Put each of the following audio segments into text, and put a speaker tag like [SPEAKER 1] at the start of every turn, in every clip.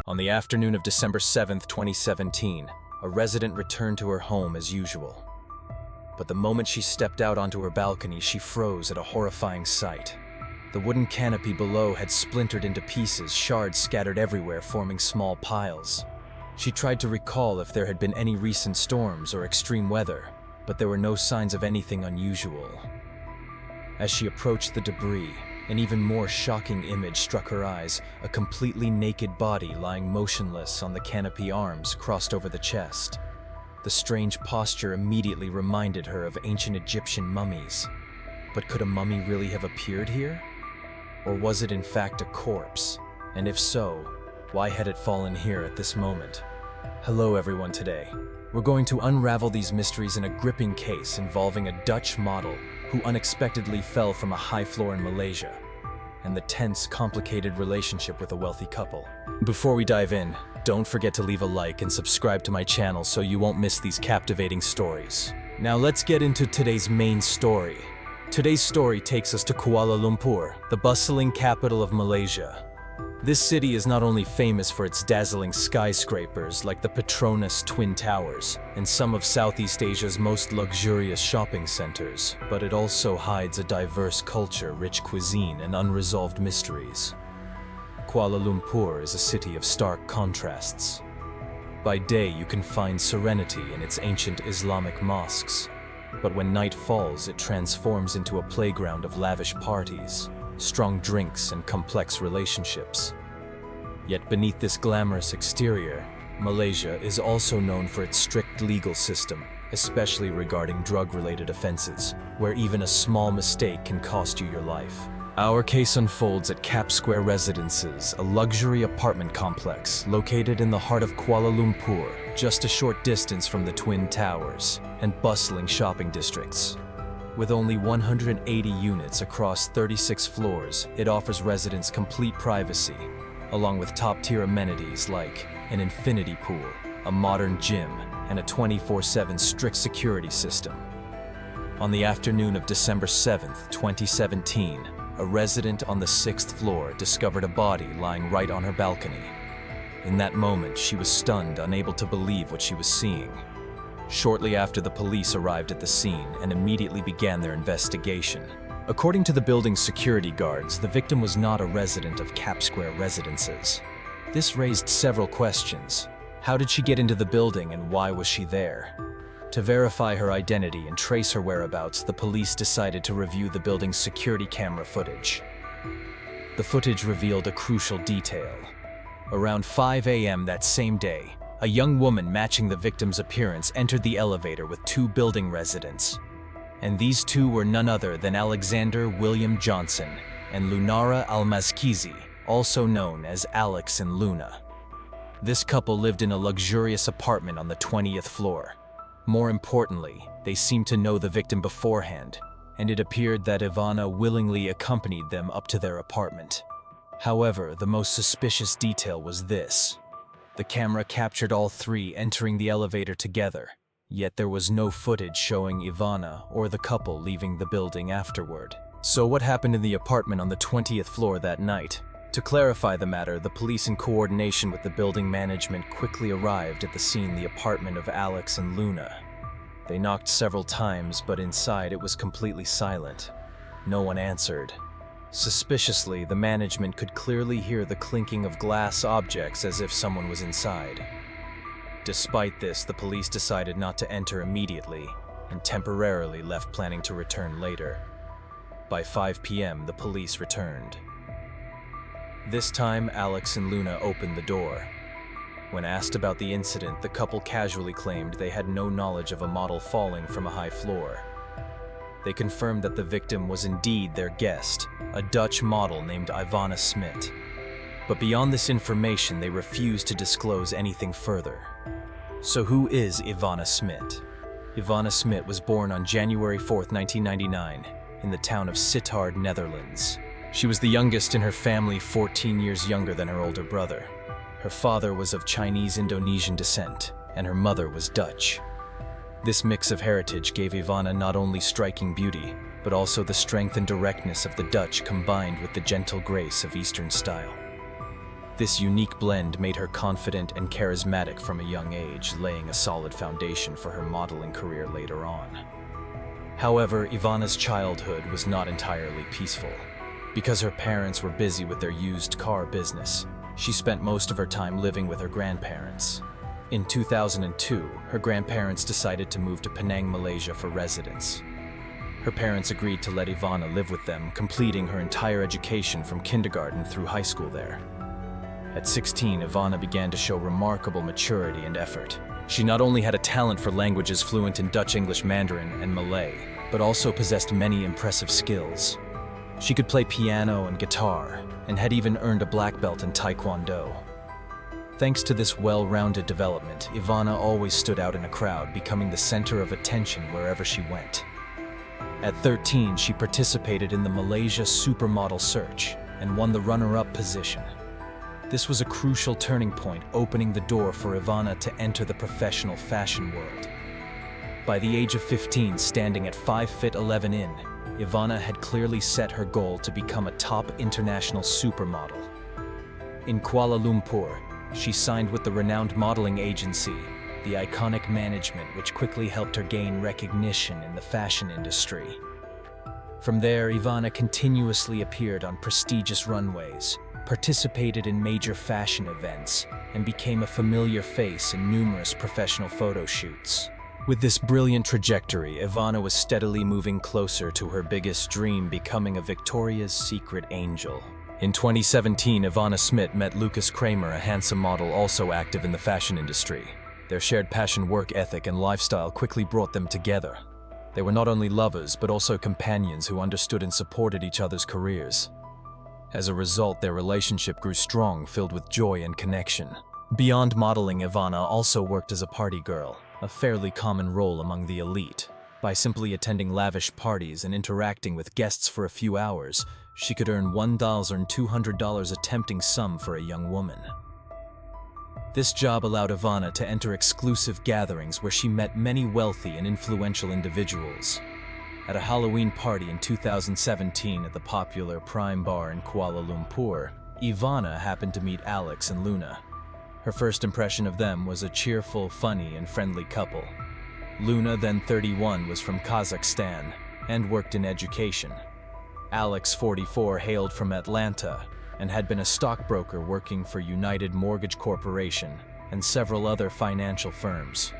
[SPEAKER 1] On the afternoon of December 7th, 2017, a resident returned to her home as usual. But the moment she stepped out onto her balcony, she froze at a horrifying sight. The wooden canopy below had splintered into pieces, shards scattered everywhere, forming small piles. She tried to recall if there had been any recent storms or extreme weather, but there were no signs of anything unusual. As she approached the debris, an even more shocking image struck her eyes, a completely naked body lying motionless on the canopy, arms crossed over the chest. The strange posture immediately reminded her of ancient Egyptian mummies. But could a mummy really have appeared here? Or was it in fact a corpse? And if so, why had it fallen here at this moment? Hello everyone, today we're going to unravel these mysteries in a gripping case involving a Dutch model who unexpectedly fell from a high floor in Malaysia, and the tense, complicated relationship with a wealthy couple. Before we dive in, don't forget to leave a like and subscribe to my channel so you won't miss these captivating stories. Now let's get into today's main story. Today's story takes us to Kuala Lumpur, the bustling capital of Malaysia. This city is not only famous for its dazzling skyscrapers like the Petronas Twin Towers and some of Southeast Asia's most luxurious shopping centers, but it also hides a diverse culture, rich cuisine, and unresolved mysteries. Kuala Lumpur is a city of stark contrasts. By day, you can find serenity in its ancient Islamic mosques, but when night falls, it transforms into a playground of lavish parties, strong drinks, and complex relationships. Yet beneath this glamorous exterior, Malaysia is also known for its strict legal system, especially regarding drug-related offenses, where even a small mistake can cost you your life. Our case unfolds at Cap Square Residences, a luxury apartment complex located in the heart of Kuala Lumpur, just a short distance from the Twin Towers and bustling shopping districts. With only 180 units across 36 floors, it offers residents complete privacy, along with top-tier amenities like an infinity pool, a modern gym, and a 24/7 strict security system. On the afternoon of December 7th, 2017, a resident on the 6th floor discovered a body lying right on her balcony. In that moment, she was stunned, unable to believe what she was seeing. Shortly after, the police arrived at the scene and immediately began their investigation. According to the building's security guards, the victim was not a resident of Cap Square Residences. This raised several questions. How did she get into the building and why was she there? To verify her identity and trace her whereabouts, the police decided to review the building's security camera footage. The footage revealed a crucial detail. Around 5 a.m. that same day, a young woman matching the victim's appearance entered the elevator with two building residents. And these two were none other than Alexander William Johnson and Lunara Almazkizi, also known as Alex and Luna. This couple lived in a luxurious apartment on the 20th floor. More importantly, they seemed to know the victim beforehand, and it appeared that Ivana willingly accompanied them up to their apartment. However, the most suspicious detail was this. The camera captured all three entering the elevator together, yet there was no footage showing Ivana or the couple leaving the building afterward. So what happened in the apartment on the 20th floor that night? To clarify the matter, the police, in coordination with the building management, quickly arrived at the scene, the apartment of Alex and Luna. They knocked several times, but inside it was completely silent. No one answered. Suspiciously, the management could clearly hear the clinking of glass objects as if someone was inside. Despite this, the police decided not to enter immediately and temporarily left, planning to return later. By 5 p.m., the police returned. This time, Alex and Luna opened the door. When asked about the incident, the couple casually claimed they had no knowledge of a model falling from a high floor. They confirmed that the victim was indeed their guest, a Dutch model named Ivana Smit. But beyond this information, they refused to disclose anything further. So who is Ivana Smit? Ivana Smit was born on January 4th, 1999, in the town of Sittard, Netherlands. She was the youngest in her family, 14 years younger than her older brother. Her father was of Chinese-Indonesian descent, and her mother was Dutch. This mix of heritage gave Ivana not only striking beauty, but also the strength and directness of the Dutch combined with the gentle grace of Eastern style. This unique blend made her confident and charismatic from a young age, laying a solid foundation for her modeling career later on. However, Ivana's childhood was not entirely peaceful. Because her parents were busy with their used car business, she spent most of her time living with her grandparents. In 2002, her grandparents decided to move to Penang, Malaysia for residence. Her parents agreed to let Ivana live with them, completing her entire education from kindergarten through high school there. At 16, Ivana began to show remarkable maturity and effort. She not only had a talent for languages fluent in Dutch, English, Mandarin, and Malay, but also possessed many impressive skills. She could play piano and guitar, and had even earned a black belt in Taekwondo. Thanks to this well-rounded development, Ivana always stood out in a crowd, becoming the center of attention wherever she went. At 13, she participated in the Malaysia Supermodel Search and won the runner-up position. This was a crucial turning point, opening the door for Ivana to enter the professional fashion world. By the age of 15, standing at 5'11" in, Ivana had clearly set her goal to become a top international supermodel. In Kuala Lumpur, she signed with the renowned modeling agency, the Iconic Management, which quickly helped her gain recognition in the fashion industry. From there, Ivana continuously appeared on prestigious runways, participated in major fashion events, and became a familiar face in numerous professional photo shoots. With this brilliant trajectory, Ivana was steadily moving closer to her biggest dream, becoming a Victoria's Secret angel. In 2017, Ivana Smith met Lucas Kramer, a handsome model also active in the fashion industry. Their shared passion, work ethic, and lifestyle quickly brought them together. They were not only lovers, but also companions who understood and supported each other's careers. As a result, their relationship grew strong, filled with joy and connection. Beyond modeling, Ivana also worked as a party girl, a fairly common role among the elite. By simply attending lavish parties and interacting with guests for a few hours, she could earn $1,200, a tempting sum for a young woman. This job allowed Ivana to enter exclusive gatherings where she met many wealthy and influential individuals. At a Halloween party in 2017 at the popular Prime Bar in Kuala Lumpur, Ivana happened to meet Alex and Luna. Her first impression of them was a cheerful, funny, and friendly couple. Luna, then 31, was from Kazakhstan and worked in education. Alex, 44, hailed from Atlanta and had been a stockbroker working for United Mortgage Corporation and several other financial firms.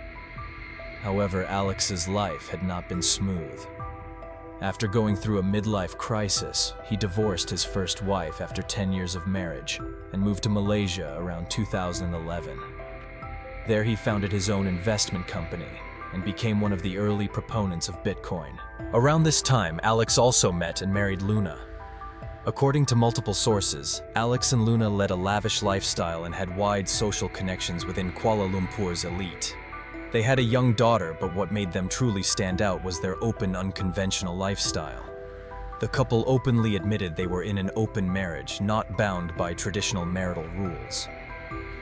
[SPEAKER 1] However, Alex's life had not been smooth. After going through a midlife crisis, he divorced his first wife after 10 years of marriage and moved to Malaysia around 2011. There he founded his own investment company and became one of the early proponents of Bitcoin. Around this time, Alex also met and married Luna. According to multiple sources, Alex and Luna led a lavish lifestyle and had wide social connections within Kuala Lumpur's elite. They had a young daughter, but what made them truly stand out was their open, unconventional lifestyle. The couple openly admitted they were in an open marriage, not bound by traditional marital rules.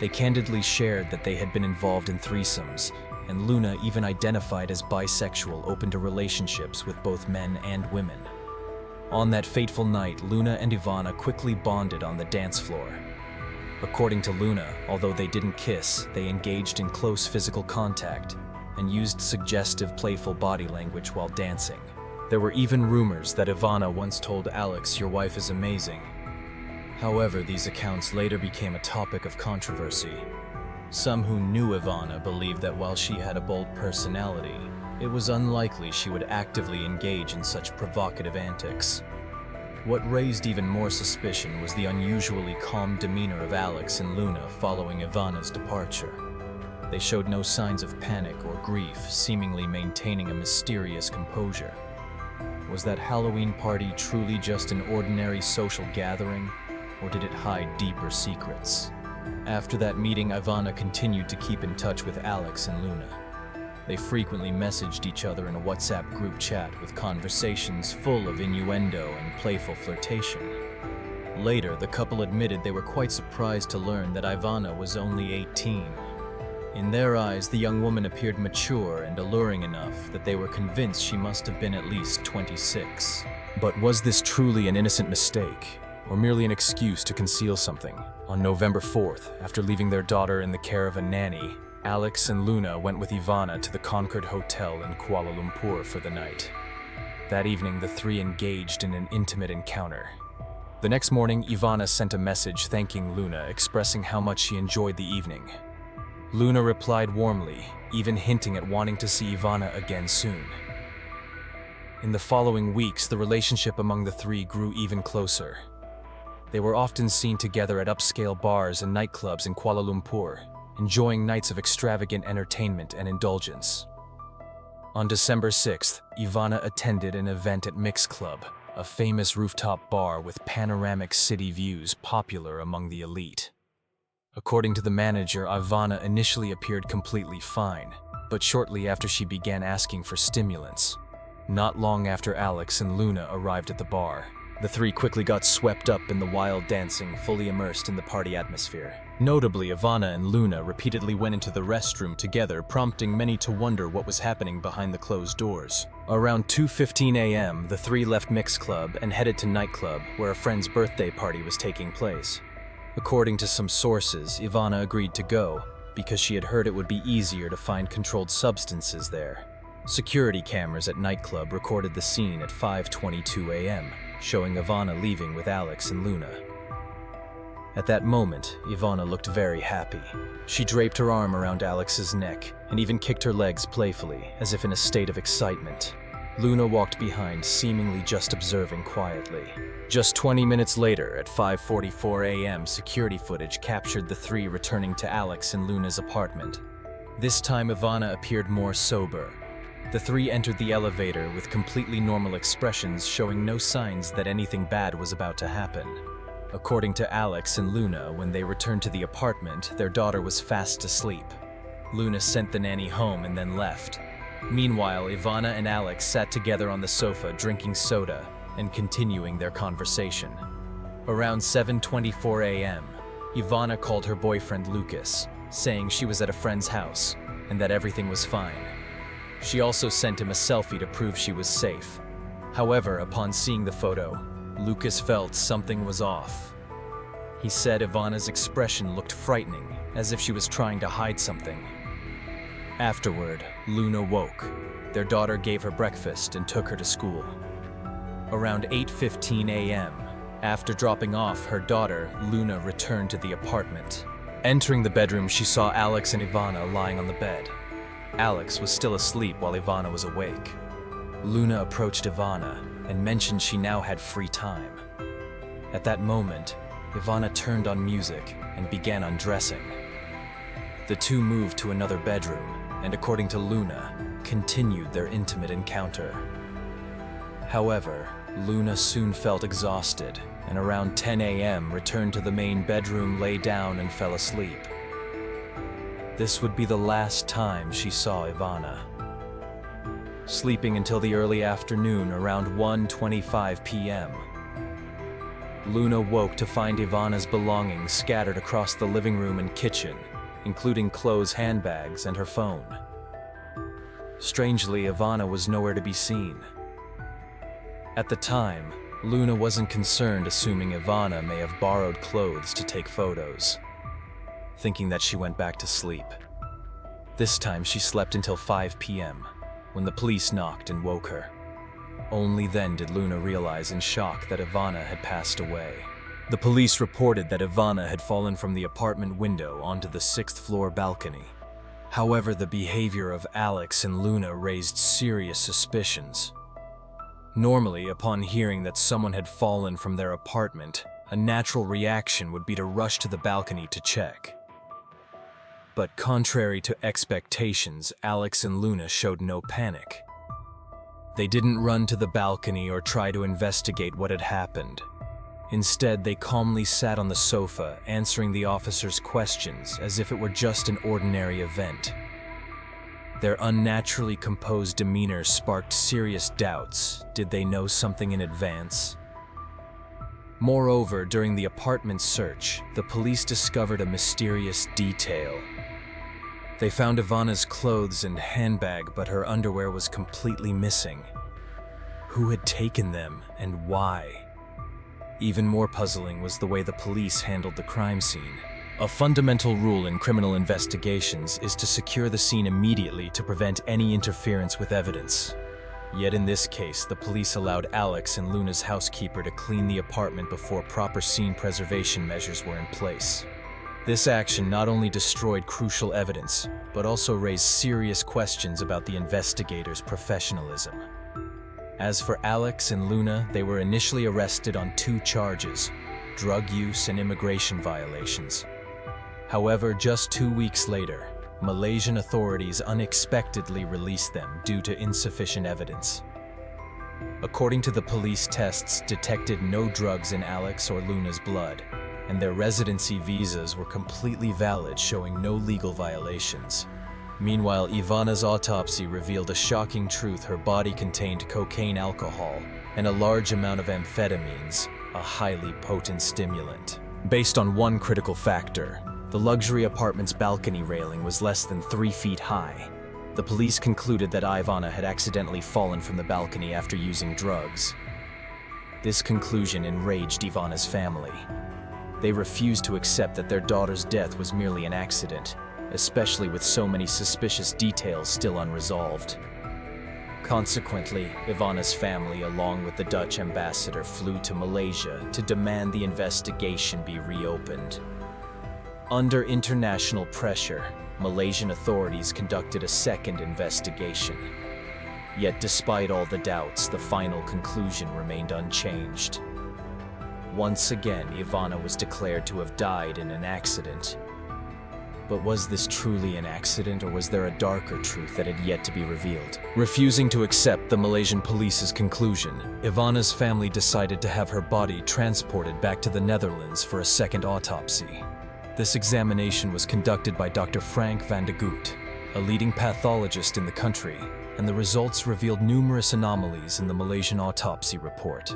[SPEAKER 1] They candidly shared that they had been involved in threesomes, and Luna even identified as bisexual, open to relationships with both men and women. On that fateful night, Luna and Ivana quickly bonded on the dance floor. According to Luna, although they didn't kiss, they engaged in close physical contact and used suggestive, playful body language while dancing. There were even rumors that Ivana once told Alex, "Your wife is amazing." However, these accounts later became a topic of controversy. Some who knew Ivana believed that while she had a bold personality, it was unlikely she would actively engage in such provocative antics. What raised even more suspicion was the unusually calm demeanor of Alex and Luna following Ivana's departure. They showed no signs of panic or grief, seemingly maintaining a mysterious composure. Was that Halloween party truly just an ordinary social gathering, or did it hide deeper secrets? After that meeting, Ivana continued to keep in touch with Alex and Luna. They frequently messaged each other in a WhatsApp group chat with conversations full of innuendo and playful flirtation. Later, the couple admitted they were quite surprised to learn that Ivana was only 18. In their eyes, the young woman appeared mature and alluring enough that they were convinced she must have been at least 26. But was this truly an innocent mistake? or merely an excuse to conceal something. On November 4th, after leaving their daughter in the care of a nanny, Alex and Luna went with Ivana to the Concord Hotel in Kuala Lumpur for the night. That evening, the three engaged in an intimate encounter. The next morning, Ivana sent a message thanking Luna, expressing how much she enjoyed the evening. Luna replied warmly, even hinting at wanting to see Ivana again soon. In the following weeks, the relationship among the three grew even closer. They were often seen together at upscale bars and nightclubs in Kuala Lumpur, enjoying nights of extravagant entertainment and indulgence. On December 6th, Ivana attended an event at Mix Club, a famous rooftop bar with panoramic city views popular among the elite. According to the manager, Ivana initially appeared completely fine, but shortly after she began asking for stimulants. Not long after Alex and Luna arrived at the bar, the three quickly got swept up in the wild dancing, fully immersed in the party atmosphere. Notably, Ivana and Luna repeatedly went into the restroom together, prompting many to wonder what was happening behind the closed doors. Around 2:15 a.m., the three left Mix Club and headed to nightclub, where a friend's birthday party was taking place. According to some sources, Ivana agreed to go because she had heard it would be easier to find controlled substances there. Security cameras at nightclub recorded the scene at 5:22 a.m., showing Ivana leaving with Alex and Luna. At that moment, Ivana looked very happy. She draped her arm around Alex's neck and even kicked her legs playfully, as if in a state of excitement. Luna walked behind, seemingly just observing quietly. Just 20 minutes later, at 5:44 a.m., security footage captured the three returning to Alex and Luna's apartment. This time, Ivana appeared more sober. The three entered the elevator with completely normal expressions, showing no signs that anything bad was about to happen. According to Alex and Luna, when they returned to the apartment, their daughter was fast asleep. Luna sent the nanny home and then left. Meanwhile, Ivana and Alex sat together on the sofa drinking soda and continuing their conversation. Around 7:24 a.m., Ivana called her boyfriend Lucas, saying she was at a friend's house and that everything was fine. She also sent him a selfie to prove she was safe. However, upon seeing the photo, Lucas felt something was off. He said Ivana's expression looked frightening, as if she was trying to hide something. Afterward, Luna woke. Their daughter gave her breakfast and took her to school. Around 8:15 a.m., after dropping off her daughter, Luna returned to the apartment. Entering the bedroom, she saw Alex and Ivana lying on the bed. Alex was still asleep while Ivana was awake. Luna approached Ivana and mentioned she now had free time. At that moment, Ivana turned on music and began undressing. The two moved to another bedroom and, according to Luna, continued their intimate encounter. However, Luna soon felt exhausted and around 10 a.m. returned to the main bedroom, lay down and fell asleep. This would be the last time she saw Ivana. Sleeping until the early afternoon, around 1:25 p.m., Luna woke to find Ivana's belongings scattered across the living room and kitchen, including clothes, handbags, and her phone. Strangely, Ivana was nowhere to be seen. At the time, Luna wasn't concerned, assuming Ivana may have borrowed clothes to take photos, thinking that she went back to sleep. This time she slept until 5 p.m. when the police knocked and woke her. Only then did Luna realize in shock that Ivana had passed away. The police reported that Ivana had fallen from the apartment window onto the 6th floor balcony. However, the behavior of Alex and Luna raised serious suspicions. Normally, upon hearing that someone had fallen from their apartment, a natural reaction would be to rush to the balcony to check. But contrary to expectations, Alex and Luna showed no panic. They didn't run to the balcony or try to investigate what had happened. Instead, they calmly sat on the sofa, answering the officers' questions as if it were just an ordinary event. Their unnaturally composed demeanor sparked serious doubts. Did they know something in advance? Moreover, during the apartment search, the police discovered a mysterious detail. They found Ivana's clothes and handbag, but her underwear was completely missing. Who had taken them and why? Even more puzzling was the way the police handled the crime scene. A fundamental rule in criminal investigations is to secure the scene immediately to prevent any interference with evidence. Yet in this case, the police allowed Alex and Luna's housekeeper to clean the apartment before proper scene preservation measures were in place. This action not only destroyed crucial evidence, but also raised serious questions about the investigators' professionalism. As for Alex and Luna, they were initially arrested on 2 charges: drug use and immigration violations. However, just 2 weeks later, Malaysian authorities unexpectedly released them due to insufficient evidence. According to the police, tests detected no drugs in Alex or Luna's blood, and their residency visas were completely valid, showing no legal violations. Meanwhile, Ivana's autopsy revealed a shocking truth: her body contained cocaine, alcohol, and a large amount of amphetamines, a highly potent stimulant. Based on one critical factor, the luxury apartment's balcony railing was less than 3 feet high. The police concluded that Ivana had accidentally fallen from the balcony after using drugs. This conclusion enraged Ivana's family. They refused to accept that their daughter's death was merely an accident, especially with so many suspicious details still unresolved. Consequently, Ivana's family, along with the Dutch ambassador, flew to Malaysia to demand the investigation be reopened. Under international pressure, Malaysian authorities conducted a second investigation. Yet despite all the doubts, the final conclusion remained unchanged. Once again, Ivana was declared to have died in an accident. But was this truly an accident, or was there a darker truth that had yet to be revealed? Refusing to accept the Malaysian police's conclusion, Ivana's family decided to have her body transported back to the Netherlands for a second autopsy. This examination was conducted by Dr. Frank van de Goot, a leading pathologist in the country, and the results revealed numerous anomalies in the Malaysian autopsy report.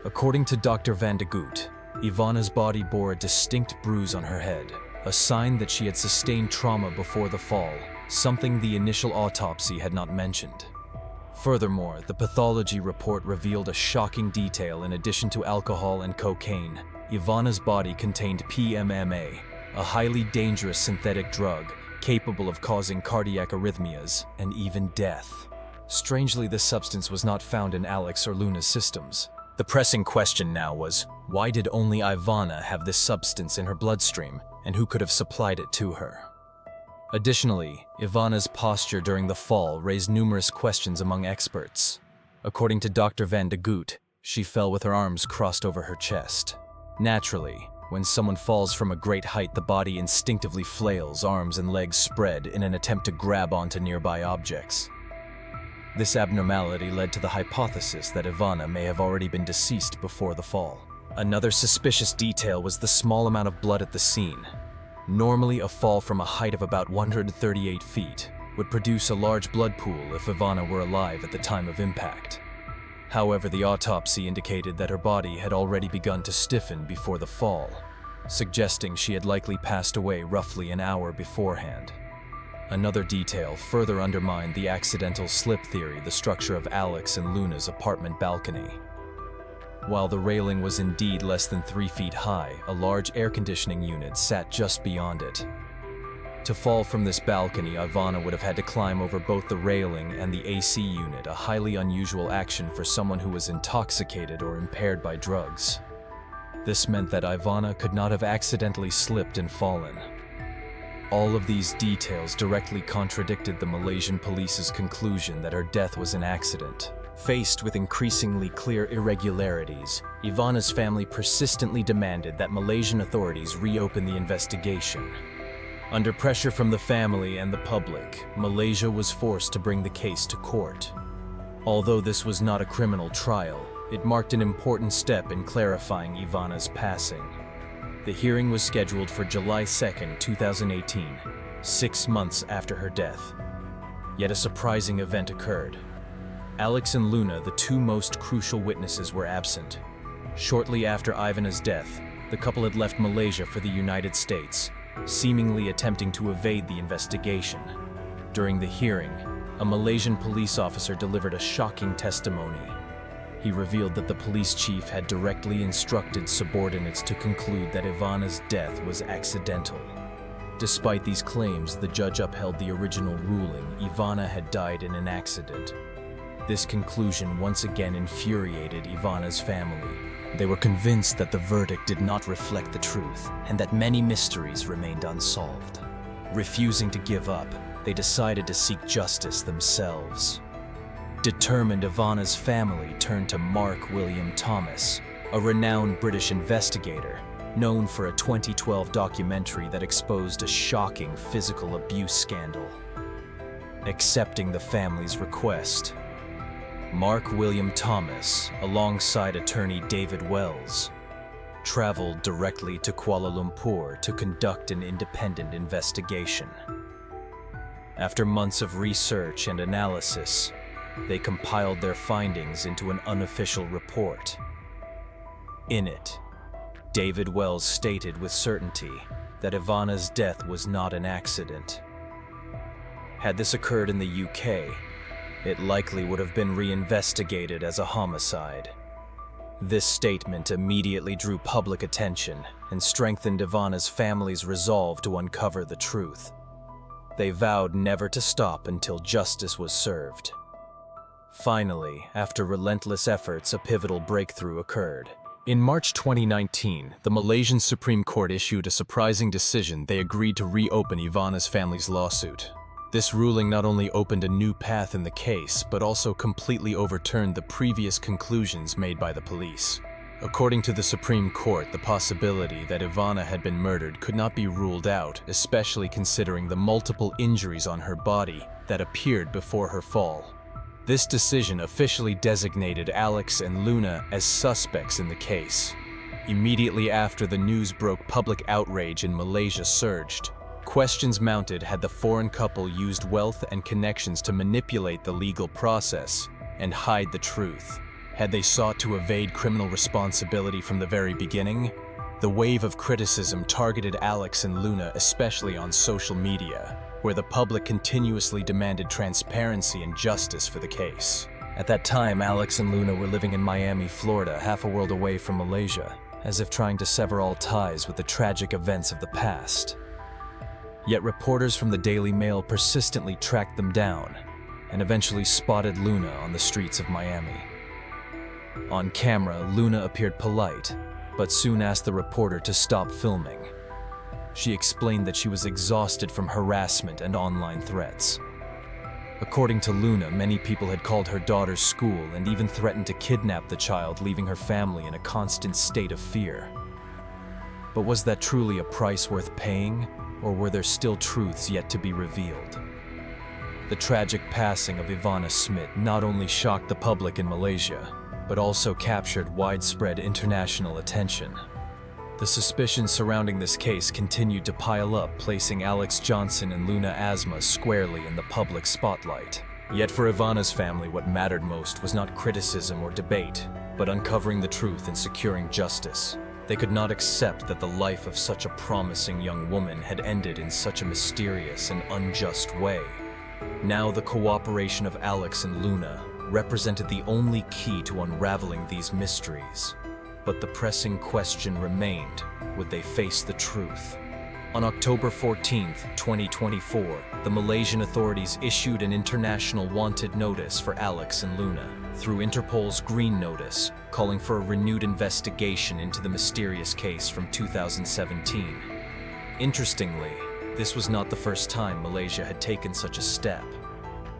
[SPEAKER 1] According to Dr. van de Goot, Ivana's body bore a distinct bruise on her head, a sign that she had sustained trauma before the fall, something the initial autopsy had not mentioned. Furthermore, the pathology report revealed a shocking detail: in addition to alcohol and cocaine, Ivana's body contained PMMA, a highly dangerous synthetic drug capable of causing cardiac arrhythmias and even death. Strangely, this substance was not found in Alex or Luna's systems. The pressing question now was, why did only Ivana have this substance in her bloodstream, and who could have supplied it to her? Additionally, Ivana's posture during the fall raised numerous questions among experts. According to Dr. van de Goot, she fell with her arms crossed over her chest. Naturally, when someone falls from a great height, the body instinctively flails, arms and legs spread in an attempt to grab onto nearby objects. This abnormality led to the hypothesis that Ivana may have already been deceased before the fall. Another suspicious detail was the small amount of blood at the scene. Normally, a fall from a height of about 138 feet would produce a large blood pool if Ivana were alive at the time of impact. However, the autopsy indicated that her body had already begun to stiffen before the fall, suggesting she had likely passed away roughly an hour beforehand. Another detail further undermined the accidental slip theory: the structure of Alex and Luna's apartment balcony. While the railing was indeed less than 3 feet high, a large air conditioning unit sat just beyond it. To fall from this balcony, Ivana would have had to climb over both the railing and the AC unit, a highly unusual action for someone who was intoxicated or impaired by drugs. This meant that Ivana could not have accidentally slipped and fallen. All of these details directly contradicted the Malaysian police's conclusion that her death was an accident. Faced with increasingly clear irregularities, Ivana's family persistently demanded that Malaysian authorities reopen the investigation. Under pressure from the family and the public, Malaysia was forced to bring the case to court. Although this was not a criminal trial, it marked an important step in clarifying Ivana's passing. The hearing was scheduled for July 2, 2018, 6 months after her death. Yet a surprising event occurred. Alex and Luna, the two most crucial witnesses, were absent. Shortly after Ivana's death, the couple had left Malaysia for the United States, seemingly attempting to evade the investigation. During the hearing, a Malaysian police officer delivered a shocking testimony. He revealed that the police chief had directly instructed subordinates to conclude that Ivana's death was accidental. Despite these claims, the judge upheld the original ruling Ivana had died in an accident. This conclusion once again infuriated Ivana's family. They were convinced that the verdict did not reflect the truth and that many mysteries remained unsolved. Refusing to give up, they decided to seek justice themselves. Determined, Ivana's family turned to Mark William Thomas, a renowned British investigator, known for a 2012 documentary that exposed a shocking physical abuse scandal. Accepting the family's request, Mark William Thomas, alongside attorney David Wells, traveled directly to Kuala Lumpur to conduct an independent investigation. After months of research and analysis, they compiled their findings into an unofficial report. In it, David Wells stated with certainty that Ivana's death was not an accident. Had this occurred in the UK, it likely would have been reinvestigated as a homicide. This statement immediately drew public attention and strengthened Ivana's family's resolve to uncover the truth. They vowed never to stop until justice was served. Finally, after relentless efforts, a pivotal breakthrough occurred. In March 2019, the Malaysian Supreme Court issued a surprising decision. They agreed to reopen Ivana's family's lawsuit. This ruling not only opened a new path in the case, but also completely overturned the previous conclusions made by the police. According to the Supreme Court, the possibility that Ivana had been murdered could not be ruled out, especially considering the multiple injuries on her body that appeared before her fall. This decision officially designated Alex and Luna as suspects in the case. Immediately after the news broke, public outrage in Malaysia surged. Questions mounted: had the foreign couple used wealth and connections to manipulate the legal process and hide the truth? Had they sought to evade criminal responsibility from the very beginning? The wave of criticism targeted Alex and Luna, especially on social media, where the public continuously demanded transparency and justice for the case. At that time, Alex and Luna were living in Miami, Florida, half a world away from Malaysia, as if trying to sever all ties with the tragic events of the past. Yet reporters from the Daily Mail persistently tracked them down and eventually spotted Luna on the streets of Miami. On camera, Luna appeared polite, but soon asked the reporter to stop filming. She explained that she was exhausted from harassment and online threats. According to Luna, many people had called her daughter's school and even threatened to kidnap the child, leaving her family in a constant state of fear. But was that truly a price worth paying, or were there still truths yet to be revealed? The tragic passing of Ivana Smith not only shocked the public in Malaysia, but also captured widespread international attention. The suspicions surrounding this case continued to pile up, placing Alex Johnson and Luna Asma squarely in the public spotlight. Yet for Ivana's family, what mattered most was not criticism or debate, but uncovering the truth and securing justice. They could not accept that the life of such a promising young woman had ended in such a mysterious and unjust way. Now the cooperation of Alex and Luna represented the only key to unraveling these mysteries. But the pressing question remained: would they face the truth? On October 14, 2024, the Malaysian authorities issued an international wanted notice for Alex and Luna through Interpol's Green Notice, calling for a renewed investigation into the mysterious case from 2017. Interestingly, this was not the first time Malaysia had taken such a step.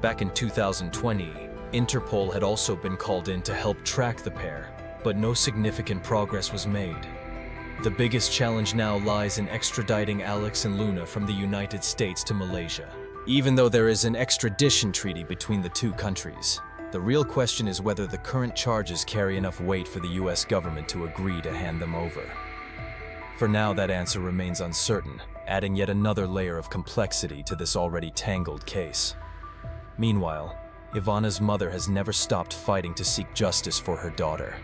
[SPEAKER 1] Back in 2020, Interpol had also been called in to help track the pair, but no significant progress was made. The biggest challenge now lies in extraditing Alex and Luna from the United States to Malaysia. Even though there is an extradition treaty between the two countries, the real question is whether the current charges carry enough weight for the US government to agree to hand them over. For now, that answer remains uncertain, adding yet another layer of complexity to this already tangled case. Meanwhile, Ivana's mother has never stopped fighting to seek justice for her daughter.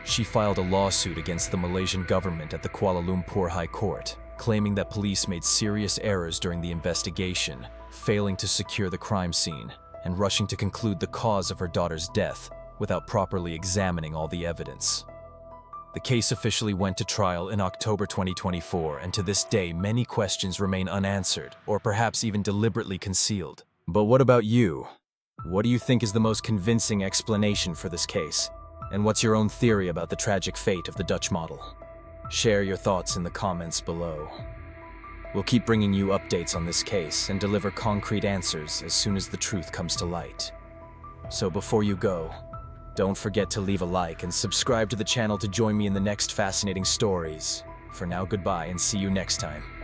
[SPEAKER 1] She filed a lawsuit against the Malaysian government at the Kuala Lumpur High Court, claiming that police made serious errors during the investigation, failing to secure the crime scene, and rushing to conclude the cause of her daughter's death without properly examining all the evidence. The case officially went to trial in October 2024, and to this day, many questions remain unanswered, or perhaps even deliberately concealed. But what about you? What do you think is the most convincing explanation for this case? And what's your own theory about the tragic fate of the Dutch model? Share your thoughts in the comments below. We'll keep bringing you updates on this case and deliver concrete answers as soon as the truth comes to light. So before you go, don't forget to leave a like and subscribe to the channel to join me in the next fascinating stories. For now, goodbye and see you next time.